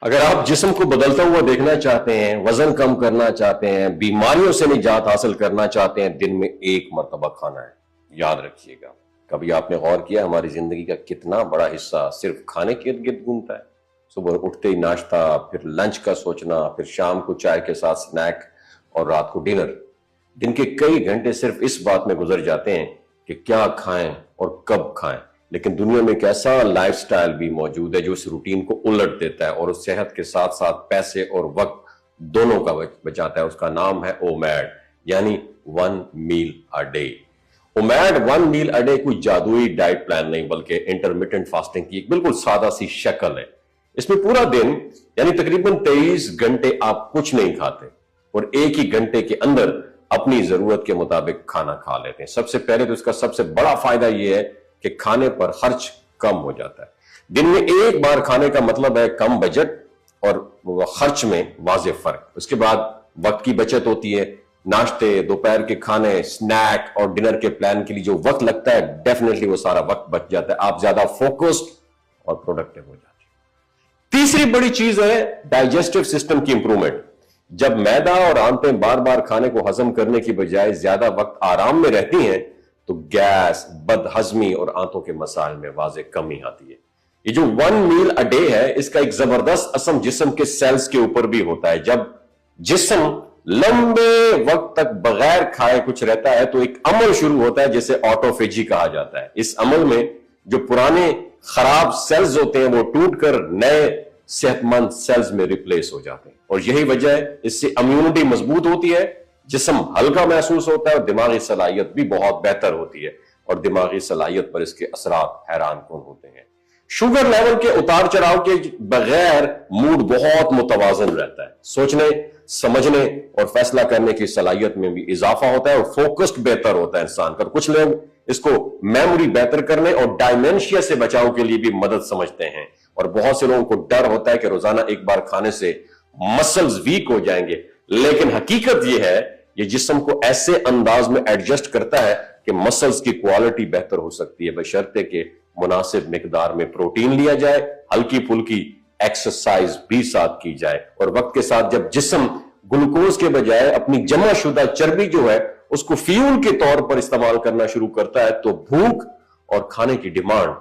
اگر آپ جسم کو بدلتا ہوا دیکھنا چاہتے ہیں، وزن کم کرنا چاہتے ہیں، بیماریوں سے نجات حاصل کرنا چاہتے ہیں، دن میں ایک مرتبہ کھانا ہے۔ یاد رکھیے گا، کبھی آپ نے غور کیا ہماری زندگی کا کتنا بڑا حصہ صرف کھانے کے ارد گرد گھومتا ہے؟ صبح اٹھتے ہی ناشتہ، پھر لنچ کا سوچنا، پھر شام کو چائے کے ساتھ سنیک اور رات کو ڈنر۔ دن کے کئی گھنٹے صرف اس بات میں گزر جاتے ہیں کہ کیا کھائیں اور کب کھائیں۔ لیکن دنیا میں ایک ایسا لائف سٹائل بھی موجود ہے جو اس روٹین کو الٹ دیتا ہے اور اس صحت کے ساتھ ساتھ پیسے اور وقت دونوں کا بچاتا ہے۔ اس کا نام ہے اومیڈ، یعنی 1 meal a day۔ اومیڈ 1 meal a day کوئی جادوئی ڈائٹ پلان نہیں، بلکہ انٹرمیٹنٹ فاسٹنگ کی ایک بالکل سادہ سی شکل ہے۔ اس میں پورا دن یعنی تقریباً 23 گھنٹے آپ کچھ نہیں کھاتے اور ایک ہی گھنٹے کے اندر اپنی ضرورت کے مطابق کھانا کھا لیتے ہیں۔ سب سے پہلے تو اس کا سب سے بڑا فائدہ یہ ہے کہ کھانے پر خرچ کم ہو جاتا ہے۔ دن میں ایک بار کھانے کا مطلب ہے کم بجٹ اور خرچ میں واضح فرق۔ اس کے بعد وقت کی بچت ہوتی ہے۔ ناشتے، دوپہر کے کھانے، سنیک اور ڈنر کے پلان کے لیے جو وقت لگتا ہے ڈیفینیٹلی وہ سارا وقت بچ جاتا ہے۔ آپ زیادہ فوکسڈ اور پروڈکٹیو ہو جاتے ہیں۔ تیسری بڑی چیز ہے ڈائجسٹو سسٹم کی امپرومنٹ۔ جب معدہ اور آنتیں بار بار کھانے کو ہضم کرنے کی بجائے زیادہ وقت آرام میں رہتی ہیں تو گیس، بد ہضمی اور آنتوں کے مسائل میں واضح کمی آتی ہے۔ یہ جو 1 meal a day ہے، اس کا ایک زبردست اثر جسم کے سیلز کے اوپر بھی ہوتا ہے۔ جب جسم لمبے وقت تک بغیر کھائے کچھ رہتا ہے تو ایک عمل شروع ہوتا ہے جسے آٹوفیجی کہا جاتا ہے۔ اس عمل میں جو پرانے خراب سیلز ہوتے ہیں وہ ٹوٹ کر نئے صحت مند سیلز میں ریپلیس ہو جاتے ہیں، اور یہی وجہ ہے اس سے امیونٹی مضبوط ہوتی ہے، جسم ہلکا محسوس ہوتا ہے اور دماغی صلاحیت بھی بہت بہتر ہوتی ہے، اور دماغی صلاحیت پر اس کے اثرات حیران کن ہوتے ہیں۔ شوگر لیول کے اتار چڑھاؤ کے بغیر موڈ بہت متوازن رہتا ہے، سوچنے، سمجھنے اور فیصلہ کرنے کی صلاحیت میں بھی اضافہ ہوتا ہے اور فوکسڈ بہتر ہوتا ہے انسان کا۔ کچھ لوگ اس کو میموری بہتر کرنے اور ڈائمینشیا سے بچاؤ کے لیے بھی مدد سمجھتے ہیں، اور بہت سے لوگوں کو ڈر ہوتا ہے کہ روزانہ ایک بار کھانے سے مسلز ویک ہو جائیں گے، لیکن حقیقت یہ ہے یہ جسم کو ایسے انداز میں ایڈجسٹ کرتا ہے کہ مسلز کی کوالٹی بہتر ہو سکتی ہے، بشرطے کہ مناسب مقدار میں پروٹین لیا جائے، ہلکی پھلکی ایکسرسائز بھی ساتھ کی جائے، اور وقت کے ساتھ جب جسم گلوکوز کے بجائے اپنی جمع شدہ چربی جو ہے اس کو فیول کے طور پر استعمال کرنا شروع کرتا ہے تو بھوک اور کھانے کی ڈیمانڈ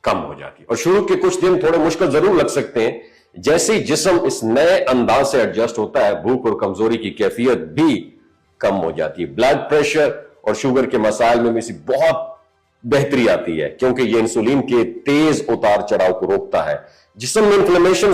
کم ہو جاتی ہے۔ اور شروع کے کچھ دن تھوڑے مشکل ضرور لگ سکتے ہیں، جیسے ہی جسم اس نئے انداز سے ایڈجسٹ ہوتا ہے بھوک اور کمزوری کی کیفیت بھی کم ہو جاتی ہے۔ بلڈ پریشر اور شوگر کے مسائل میں بھی بہت بہتری آتی ہے، کیونکہ یہ انسولین کے تیز اتار چڑھاؤ کو روکتا ہے۔ جسم میں انفلیمیشن